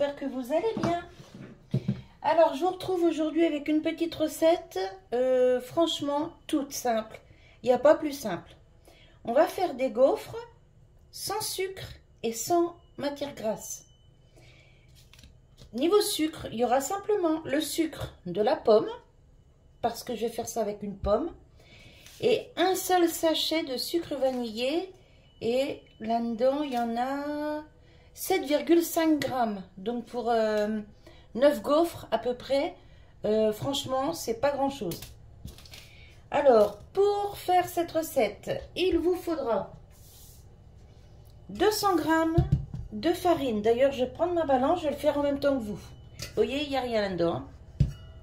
j'espère que vous allez bien. Alors, je vous retrouve aujourd'hui avec une petite recette, franchement, toute simple. Il n'y a pas plus simple. On va faire des gaufres sans sucre et sans matière grasse. Niveau sucre, il y aura simplement le sucre de la pomme, parce que je vais faire ça avec une pomme, et un seul sachet de sucre vanillé, et là-dedans, il y en a 7,5 grammes. Donc pour 9 gaufres à peu près, franchement, c'est pas grand-chose. Alors, pour faire cette recette, il vous faudra 200 grammes de farine. D'ailleurs, je vais prendre ma balance, je vais le faire en même temps que vous. Vous voyez, il n'y a rien là-dedans.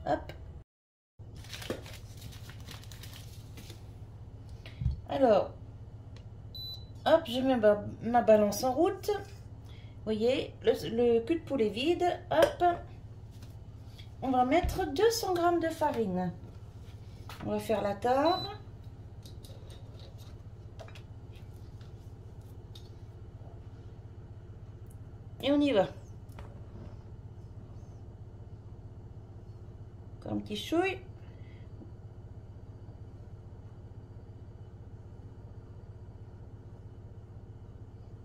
Hop. Alors, hop, je mets ma balance en route. Vous voyez, le cul de poulet vide. Hop. On va mettre 200 grammes de farine. On va faire la tare. Et on y va. Encore un petit chouille.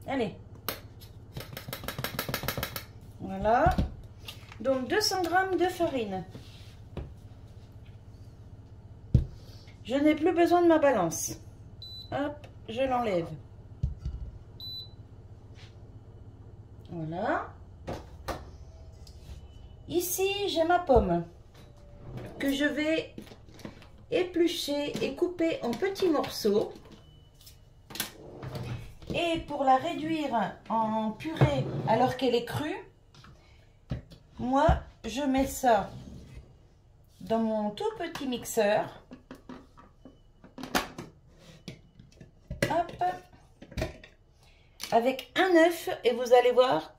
Allez. Voilà. Donc 200 grammes de farine. Je n'ai plus besoin de ma balance. Hop, je l'enlève. Voilà. Ici, j'ai ma pomme que je vais éplucher et couper en petits morceaux. Et pour la réduire en purée alors qu'elle est crue, moi, je mets ça dans mon tout petit mixeur. Hop. Avec un œuf et vous allez voir,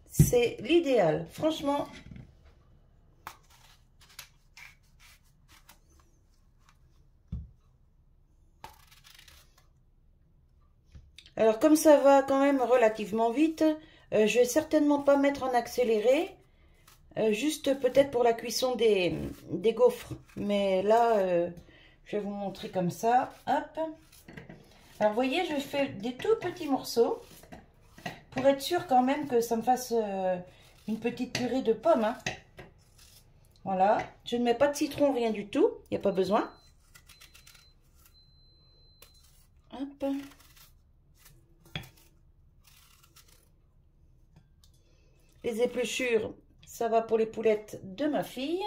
c'est l'idéal. Franchement, alors comme ça va quand même relativement vite, je vais certainement pas mettre en accéléré, juste peut-être pour la cuisson des gaufres. Mais là, je vais vous montrer comme ça. Hop. Alors vous voyez, je fais des tout petits morceaux pour être sûr quand même que ça me fasse une petite purée de pommes. Hein. Voilà, je ne mets pas de citron, rien du tout, il n'y a pas besoin. Hop. Les épluchures, ça va pour les poulettes de ma fille.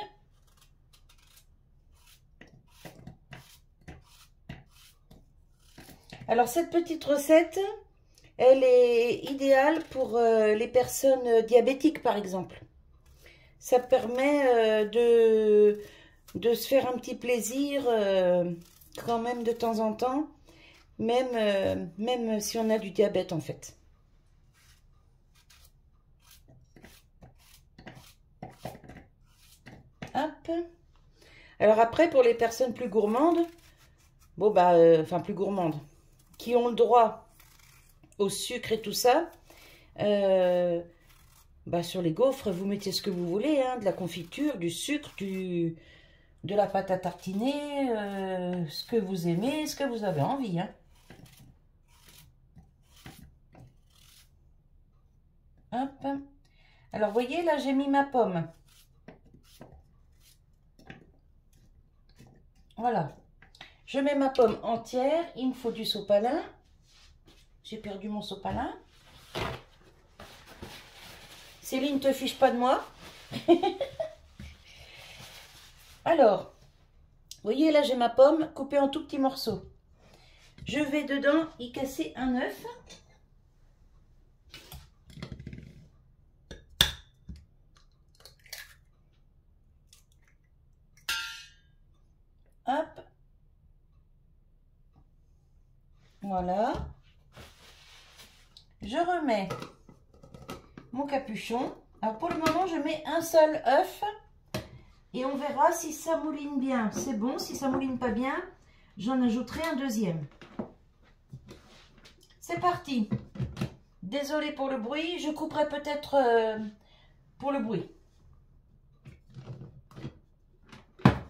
Alors cette petite recette, elle est idéale pour les personnes diabétiques par exemple. Ça permet de se faire un petit plaisir quand même de temps en temps, même si on a du diabète en fait. Hop. Alors après, pour les personnes plus gourmandes, bon bah, enfin plus gourmandes, qui ont le droit au sucre et tout ça, bah sur les gaufres, vous mettez ce que vous voulez, hein, de la confiture, du sucre, de la pâte à tartiner, ce que vous aimez, ce que vous avez envie. Hein. Hop. Alors, vous voyez, là, j'ai mis ma pomme. Voilà. Je mets ma pomme entière. Il me faut du sopalin. J'ai perdu mon sopalin. Céline, te fiche pas de moi. Alors, vous voyez, là, j'ai ma pomme coupée en tout petits morceaux. Je vais dedans y casser un œuf. Hop. Voilà. Je remets mon capuchon. Alors pour le moment, je mets un seul œuf. Et on verra si ça mouline bien. C'est bon. Si ça mouline pas bien, j'en ajouterai un deuxième. C'est parti. Désolée pour le bruit. Je couperai peut-être pour le bruit.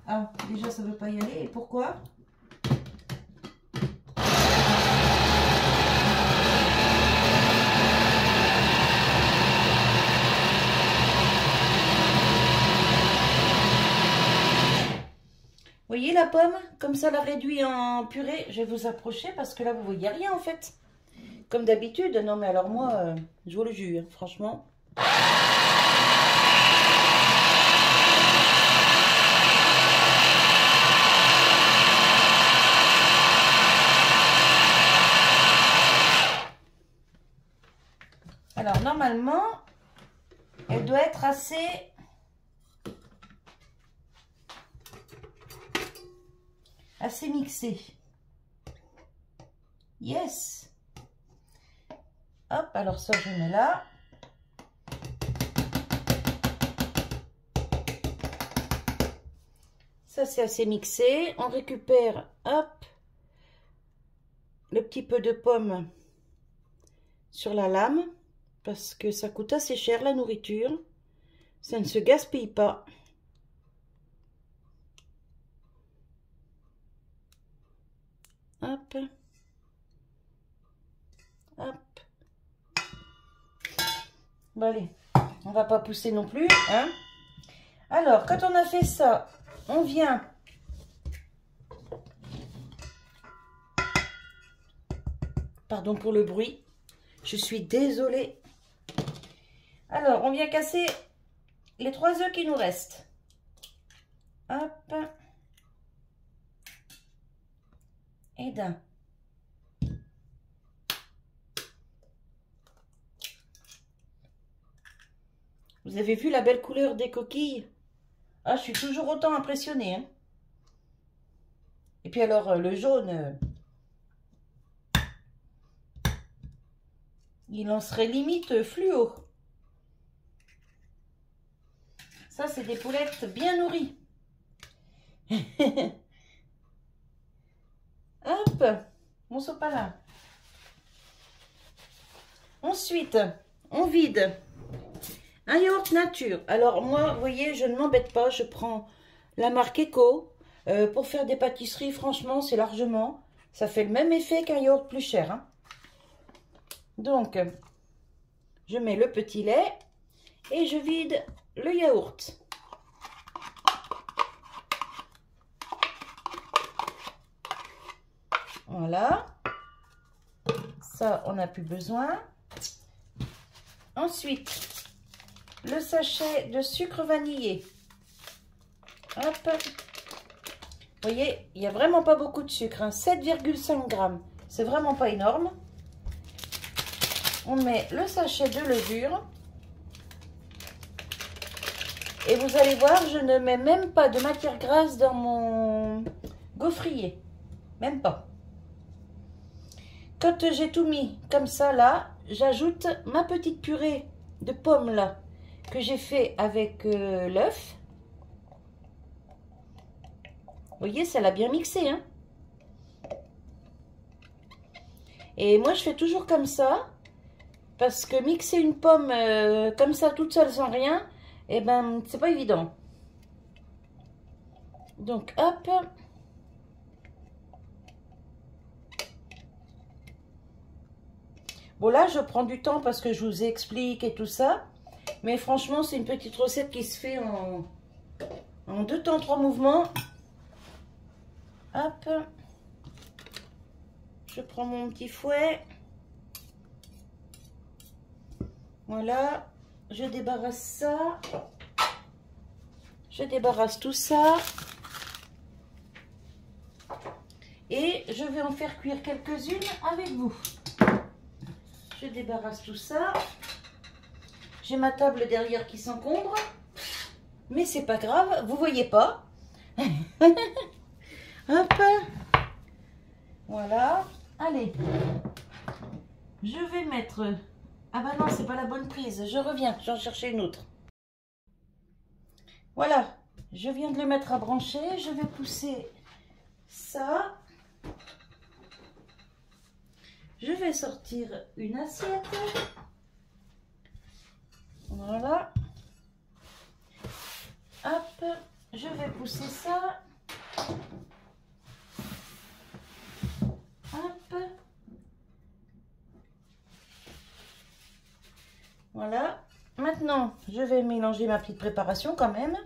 Ah, déjà ça ne veut pas y aller. Et pourquoi? Vous voyez la pomme? Comme ça la réduit en purée. Je vais vous approcher parce que là vous voyez rien en fait. Comme d'habitude. Non mais alors moi, je vous le jure, franchement. Alors normalement, elle doit être assez mixée. Yes. Hop, alors ça je mets là. Ça c'est assez mixé. On récupère, hop, le petit peu de pomme sur la lame. Parce que ça coûte assez cher la nourriture. Ça ne se gaspille pas. Hop. Hop. Bon allez, on va pas pousser non plus, hein. Alors, quand on a fait ça, on vient pardon pour le bruit. Je suis désolée. Alors, on vient casser les 3 œufs qui nous restent. Hop. Et d'un. Vous avez vu la belle couleur des coquilles? Ah, je suis toujours autant impressionnée, hein. Et puis alors, le jaune, il en serait limite fluo. Ça, c'est des poulettes bien nourries. Hop, on saute pas là. Ensuite, on vide un yaourt nature. Alors moi, vous voyez, je ne m'embête pas. Je prends la marque Eco. Pour faire des pâtisseries, franchement, c'est largement. Ça fait le même effet qu'un yaourt plus cher, hein. Donc, je mets le petit lait et je vide le yaourt. Voilà. Ça, on n'a plus besoin. Ensuite, le sachet de sucre vanillé. Hop. Vous voyez, il n'y a vraiment pas beaucoup de sucre, hein, 7,5 grammes. C'est vraiment pas énorme. On met le sachet de levure. Et vous allez voir, je ne mets même pas de matière grasse dans mon gaufrier. Même pas. Quand j'ai tout mis comme ça, là, j'ajoute ma petite purée de pommes, là, que j'ai fait avec l'œuf. Vous voyez, ça l'a bien mixé, hein. Et moi, je fais toujours comme ça. Parce que mixer une pomme comme ça, toute seule, sans rien, eh ben, c'est pas évident. Donc, hop. Bon, là, je prends du temps parce que je vous explique et tout ça. Mais franchement, c'est une petite recette qui se fait en 2 temps, 3 mouvements. Hop. Je prends mon petit fouet. Voilà. Je débarrasse ça. Je débarrasse tout ça. Et je vais en faire cuire quelques-unes avec vous. Je débarrasse tout ça. J'ai ma table derrière qui s'encombre. Mais c'est pas grave, vous voyez pas. Hop. Voilà. Allez. Je vais mettre... Ah bah non, c'est pas la bonne prise. Je reviens, j'en chercher une autre. Voilà. Je viens de le mettre à brancher. Je vais pousser ça. Je vais sortir une assiette. Voilà. Hop, je vais pousser ça. Hop. Voilà. Maintenant, je vais mélanger ma petite préparation quand même.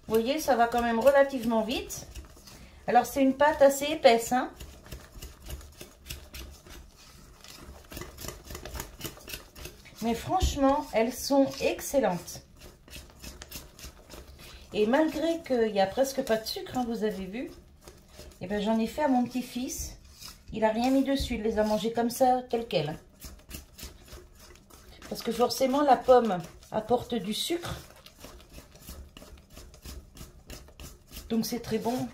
Vous voyez, ça va quand même relativement vite. Alors, c'est une pâte assez épaisse, hein. Mais franchement, elles sont excellentes. Et malgré qu'il n'y a presque pas de sucre, hein, vous avez vu, et ben, j'en ai fait à mon petit-fils. Il n'a rien mis dessus, il les a mangés comme ça, tel quel. Parce que forcément, la pomme apporte du sucre. Donc, c'est très bon. Vous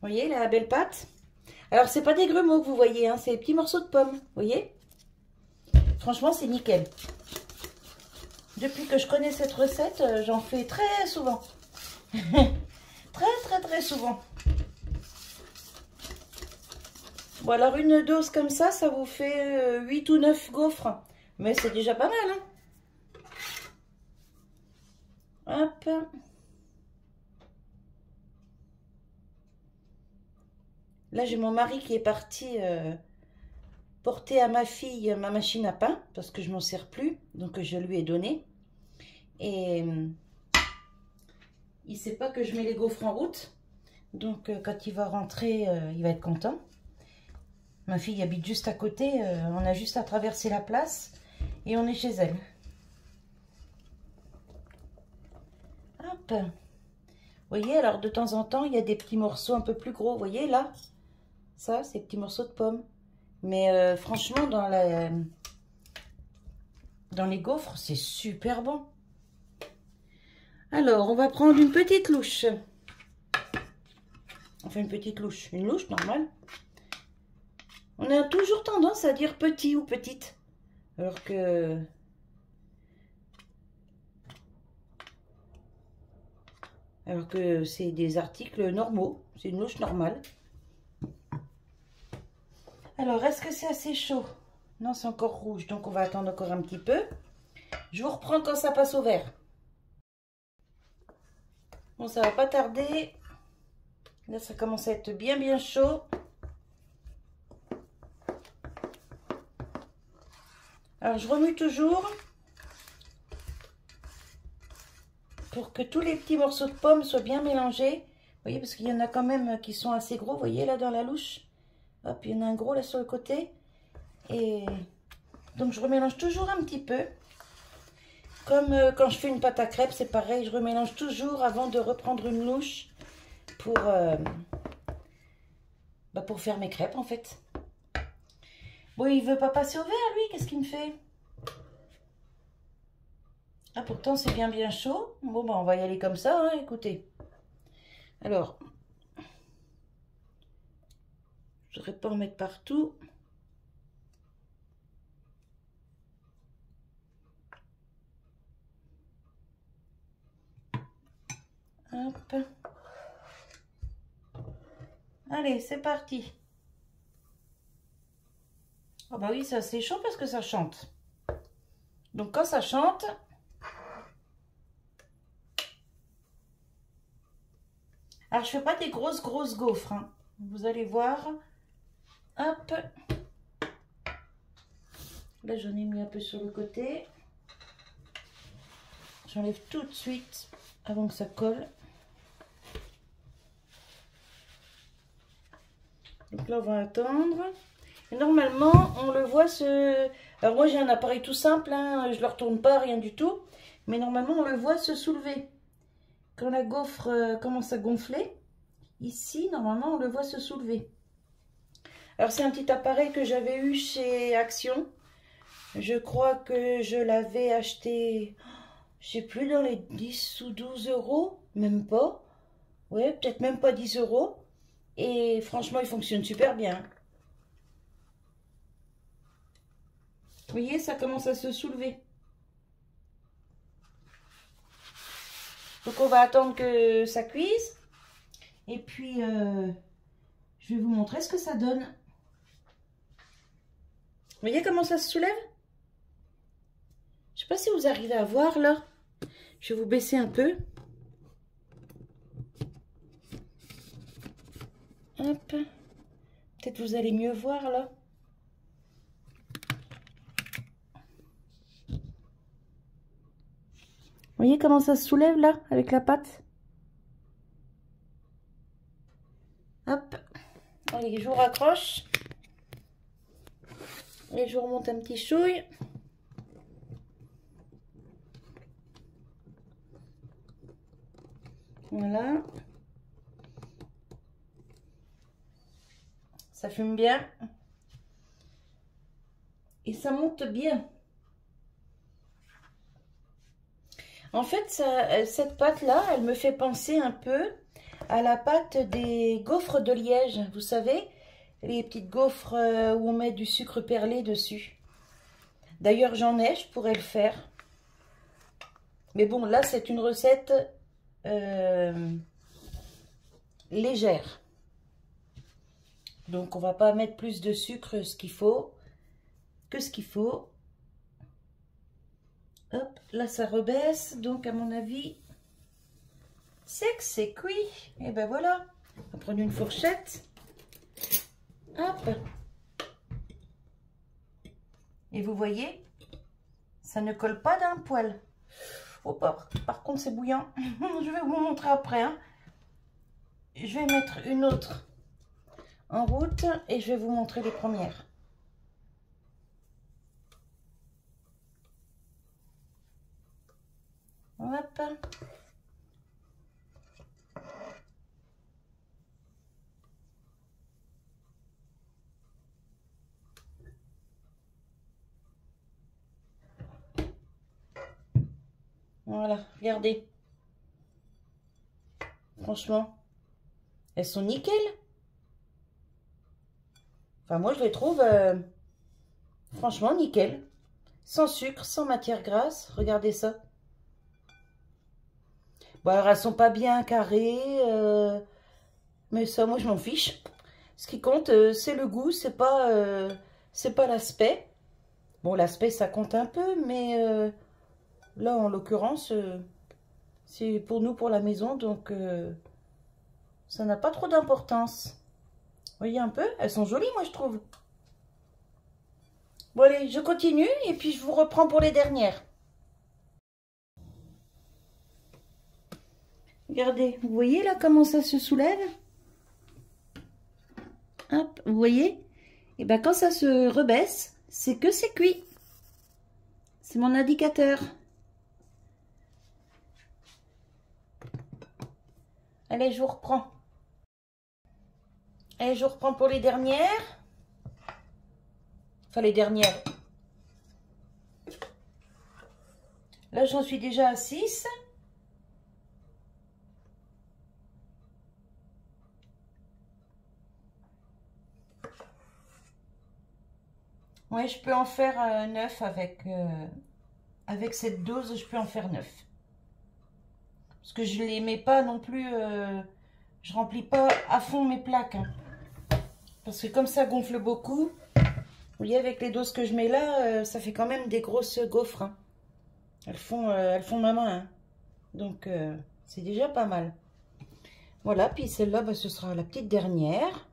voyez, la belle pâte. Alors, c'est pas des grumeaux que vous voyez, hein, c'est des petits morceaux de pommes. Vous voyez? Franchement, c'est nickel. Depuis que je connais cette recette, j'en fais très souvent. très souvent. Bon, alors une dose comme ça vous fait 8 ou 9 gaufres. Mais c'est déjà pas mal, hein. Hop. Là, j'ai mon mari qui est parti porter à ma fille ma machine à pain. Parce que je m'en sers plus. Donc, je lui ai donné. Et il sait pas que je mets les gaufres en route. Donc, quand il va rentrer, il va être content. Ma fille habite juste à côté. On a juste à traverser la place. Et on est chez elle. Hop. Vous voyez, alors de temps en temps, il y a des petits morceaux un peu plus gros. Vous voyez, là, ça, c'est des petits morceaux de pommes. Mais franchement, dans les gaufres, c'est super bon. Alors, on va prendre une petite louche. Enfin, une petite louche. Une louche normale. On a toujours tendance à dire petit ou petite. Alors que c'est des articles normaux. C'est une louche normale. Alors, est-ce que c'est assez chaud? Non, c'est encore rouge. Donc, on va attendre encore un petit peu. Je vous reprends quand ça passe au vert. Bon, ça va pas tarder. Là, ça commence à être bien chaud. Alors, je remue toujours pour que tous les petits morceaux de pommes soient bien mélangés. Vous voyez, parce qu'il y en a quand même qui sont assez gros. Vous voyez, là, dans la louche. Hop, il y en a un gros, là, sur le côté. Et donc, je remélange toujours un petit peu. Comme quand je fais une pâte à crêpes, c'est pareil. Je remélange toujours avant de reprendre une louche pour faire mes crêpes, en fait. Bon, il veut pas passer au vert, lui. Qu'est-ce qu'il me fait? Ah, pourtant, c'est bien chaud. Bon, bah, on va y aller comme ça, hein, écoutez. Alors, je ne voudrais pas en mettre partout. Hop. Allez, c'est parti. Oh bah oui, ça c'est chaud parce que ça chante. Donc quand ça chante, alors je fais pas des grosses gaufres, hein. Vous allez voir. Hop. Là j'en ai mis un peu sur le côté. J'enlève tout de suite avant que ça colle. Donc là on va attendre. Et normalement on le voit se... Alors moi j'ai un appareil tout simple, hein, je ne le retourne pas, rien du tout. Mais normalement on le voit se soulever. Quand la gaufre commence à gonfler, ici normalement on le voit se soulever. Alors c'est un petit appareil que j'avais eu chez Action. Je crois que je l'avais acheté, je sais plus, dans les 10 ou 12 euros, même pas. Ouais, peut-être même pas 10 euros. Et franchement, il fonctionne super bien. Vous voyez, ça commence à se soulever. Donc on va attendre que ça cuise. Et puis, je vais vous montrer ce que ça donne. Vous voyez comment ça se soulève? Je sais pas si vous arrivez à voir là. Je vais vous baisser un peu. Hop. Peut-être vous allez mieux voir là. Vous voyez comment ça se soulève là avec la pâte? Hop. Allez, je vous raccroche. Et je vous remonte un petit chouille. Voilà. Ça fume bien. Et ça monte bien. En fait, cette pâte-là, elle me fait penser un peu à la pâte des gaufres de Liège. Vous savez, les petites gaufres où on met du sucre perlé dessus. D'ailleurs, j'en ai, je pourrais le faire. Mais bon, là, c'est une recette légère. Donc, on va pas mettre plus de sucre que ce qu'il faut. Hop, là, ça rebaisse. Donc, à mon avis, c'est que c'est cuit. Et ben voilà. On va prendre une fourchette. Hop. Et vous voyez, ça ne colle pas d'un poil. Oh, par contre, c'est bouillant. Je vais vous montrer après. Hein. Je vais mettre une autre en route et je vais vous montrer les premières. Hop. Voilà, regardez. Franchement, elles sont nickel. Enfin, moi, je les trouve franchement nickel. Sans sucre, sans matière grasse. Regardez ça. Bon, alors, elles sont pas bien carrées. Mais ça, moi, je m'en fiche. Ce qui compte, c'est le goût. C'est pas l'aspect. Bon, l'aspect, ça compte un peu. Mais là, en l'occurrence, c'est pour nous, pour la maison. Donc, ça n'a pas trop d'importance. Vous voyez un peu? Elles sont jolies, moi, je trouve. Bon, allez, je continue et puis je vous reprends pour les dernières. Regardez, vous voyez là comment ça se soulève? Hop, vous voyez? Et bien, quand ça se rebaisse, c'est que c'est cuit. C'est mon indicateur. Allez, je vous reprends. Allez, je vous reprends pour les dernières. Enfin, les dernières. Là, j'en suis déjà à 6. Ouais, je peux en faire 9 avec cette dose, je peux en faire 9. Parce que je ne les mets pas non plus, je remplis pas à fond mes plaques. Hein. Parce que comme ça gonfle beaucoup, vous voyez, avec les doses que je mets là, ça fait quand même des grosses gaufres. Hein. Elles font ma main. Hein. Donc, c'est déjà pas mal. Voilà, puis celle-là, bah, ce sera la petite dernière.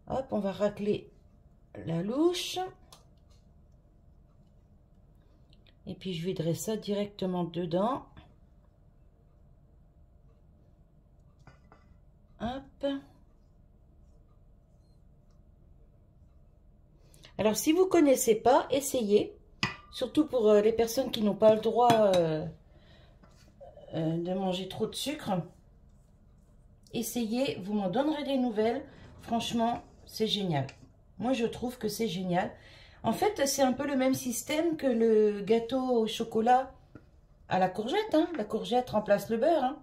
Hop, on va racler la louche. Et puis, je viderai ça directement dedans. Hop. Alors, si vous ne connaissez pas, essayez. Surtout pour les personnes qui n'ont pas le droit de manger trop de sucre. Essayez, vous m'en donnerez des nouvelles. Franchement, c'est génial. Moi, je trouve que c'est génial. En fait, c'est un peu le même système que le gâteau au chocolat à la courgette. Hein. La courgette remplace le beurre. Hein.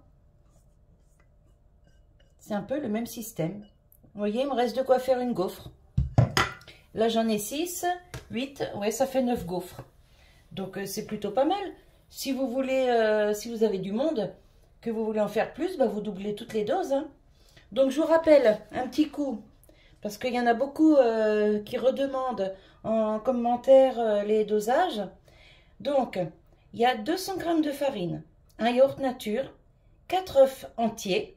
C'est un peu le même système. Vous voyez, il me reste de quoi faire une gaufre. Là, j'en ai 6, 8. Ouais, ça fait 9 gaufres. Donc, c'est plutôt pas mal. Si vous voulez, si vous avez du monde, que vous voulez en faire plus, bah, vous doublez toutes les doses, hein. Donc je vous rappelle un petit coup, parce qu'il y en a beaucoup qui redemandent en commentaire les dosages. Donc, il y a 200 g de farine, un yaourt nature, 4 œufs entiers,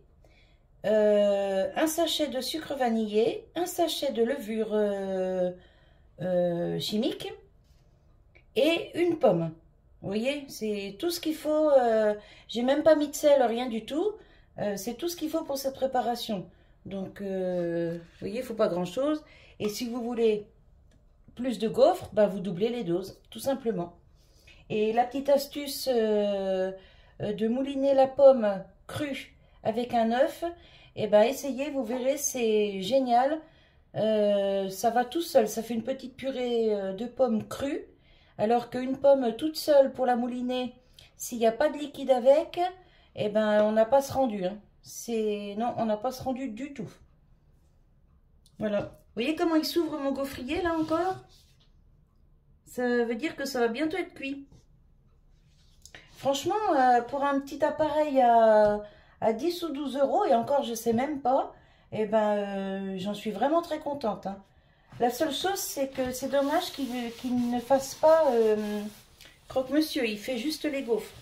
un sachet de sucre vanillé, un sachet de levure chimique et une pomme. Vous voyez, c'est tout ce qu'il faut. J'ai même pas mis de sel, rien du tout. C'est tout ce qu'il faut pour cette préparation. Donc, vous voyez, il ne faut pas grand-chose. Et si vous voulez plus de gaufres, bah, vous doublez les doses, tout simplement. Et la petite astuce de mouliner la pomme crue avec un œuf, eh ben, essayez, vous verrez, c'est génial. Ça va tout seul, ça fait une petite purée de pommes crues. Alors qu'une pomme toute seule pour la mouliner, s'il n'y a pas de liquide avec, eh ben, on n'a pas ce rendu, hein. Non, on n'a pas ce rendu du tout. Voilà. Vous voyez comment il s'ouvre mon gaufrier là encore? Ça veut dire que ça va bientôt être cuit. Franchement, pour un petit appareil à 10 ou 12 euros, et encore je sais même pas, eh ben, j'en suis vraiment très contente, hein. La seule chose, c'est que c'est dommage qu'il ne fasse pas croque-monsieur. Il fait juste les gaufres.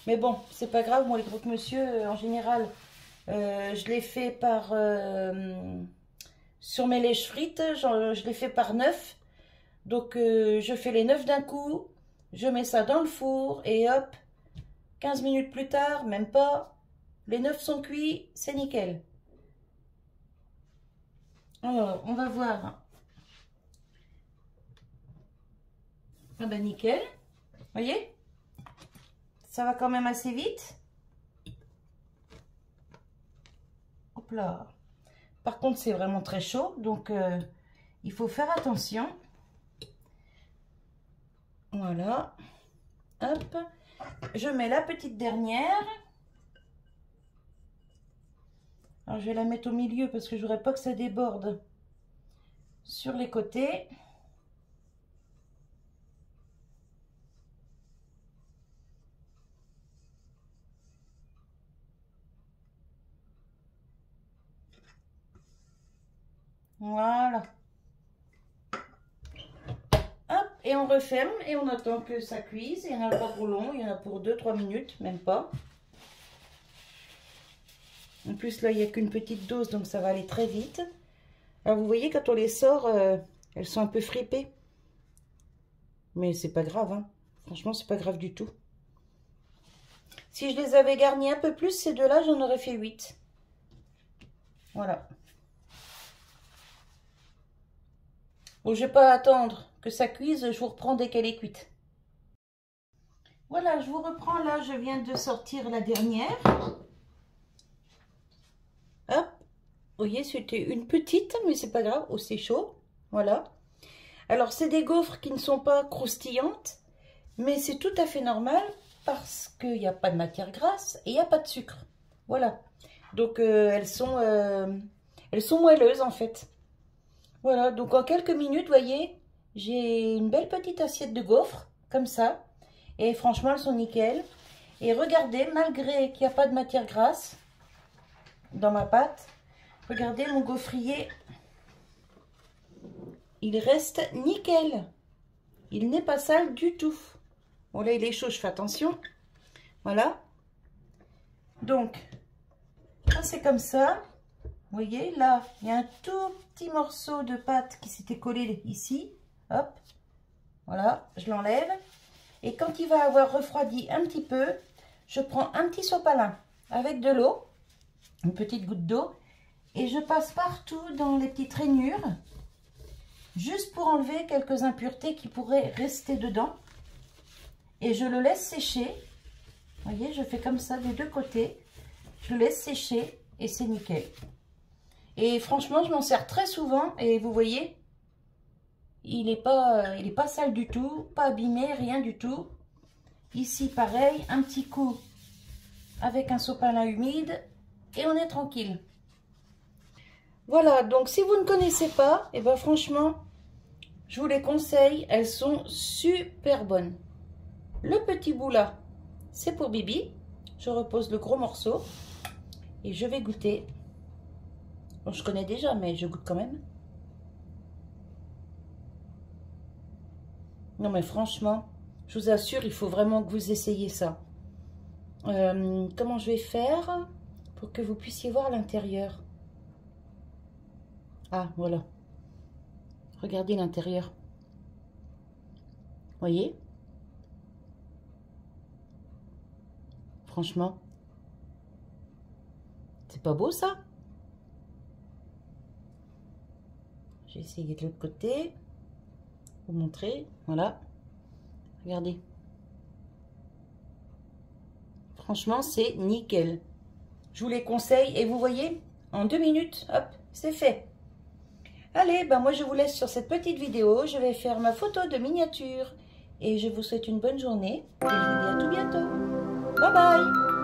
Mais bon, c'est pas grave. Moi, les croque-monsieur, en général, je les fais par... sur mes lèches frites, je les fais par 9. Donc, je fais les 9 d'un coup. Je mets ça dans le four. Et hop, 15 minutes plus tard, même pas, les 9 sont cuits. C'est nickel. Alors, on va voir... Ah ben nickel, voyez, ça va quand même assez vite. Hop là. Par contre, c'est vraiment très chaud, donc il faut faire attention. Voilà. Hop. Je mets la petite dernière. Alors, je vais la mettre au milieu parce que je voudrais pas que ça déborde sur les côtés. Voilà. Hop, et on referme et on attend que ça cuise. Il n'y en a pas pour long, il y en a pour 2-3 minutes, même pas. En plus, là, il n'y a qu'une petite dose, donc ça va aller très vite. Alors, vous voyez, quand on les sort, elles sont un peu fripées. Mais c'est pas grave, hein. Franchement, c'est pas grave du tout. Si je les avais garnies un peu plus, ces deux-là, j'en aurais fait 8. Voilà. Bon, je vais pas attendre que ça cuise, je vous reprends dès qu'elle est cuite. Voilà, je vous reprends là, je viens de sortir la dernière. Hop, vous voyez, c'était une petite, mais c'est pas grave, oh, c'est chaud. Voilà. Alors, c'est des gaufres qui ne sont pas croustillantes, mais c'est tout à fait normal parce qu'il n'y a pas de matière grasse et il n'y a pas de sucre. Voilà. Donc, elles sont moelleuses en fait. Voilà, donc en quelques minutes, vous voyez, j'ai une belle petite assiette de gaufres, comme ça. Et franchement, elles sont nickel. Et regardez, malgré qu'il n'y a pas de matière grasse dans ma pâte, regardez mon gaufrier, il reste nickel. Il n'est pas sale du tout. Bon, là, il est chaud, je fais attention. Voilà. Donc, quand c'est comme ça, vous voyez, là, il y a un tout petit morceau de pâte qui s'était collé ici. Hop, voilà, je l'enlève. Et quand il va avoir refroidi un petit peu, je prends un petit sopalin avec de l'eau, une petite goutte d'eau, et je passe partout dans les petites rainures, juste pour enlever quelques impuretés qui pourraient rester dedans. Et je le laisse sécher. Vous voyez, je fais comme ça des deux côtés. Je le laisse sécher et c'est nickel. Et franchement, je m'en sers très souvent. Et vous voyez, il n'est pas sale du tout, pas abîmé, rien du tout. Ici, pareil, un petit coup avec un sopalin humide et on est tranquille. Voilà, donc si vous ne connaissez pas, et ben franchement, je vous les conseille. Elles sont super bonnes. Le petit bout là, c'est pour Bibi. je repose le gros morceau et je vais goûter. Bon, je connais déjà, mais je goûte quand même. Non, mais franchement, je vous assure, il faut vraiment que vous essayiez ça. Comment je vais faire pour que vous puissiez voir l'intérieur? Ah, voilà. Regardez l'intérieur. Voyez? Franchement, c'est pas beau ça? J'ai essayé de l'autre côté. Vous montrer. Voilà. Regardez. Franchement, c'est nickel. Je vous les conseille. Et vous voyez, en 2 minutes, hop, c'est fait. Allez, ben moi je vous laisse sur cette petite vidéo. Je vais faire ma photo de miniature. Et je vous souhaite une bonne journée. Et je vous dis à tout bientôt. Bye bye.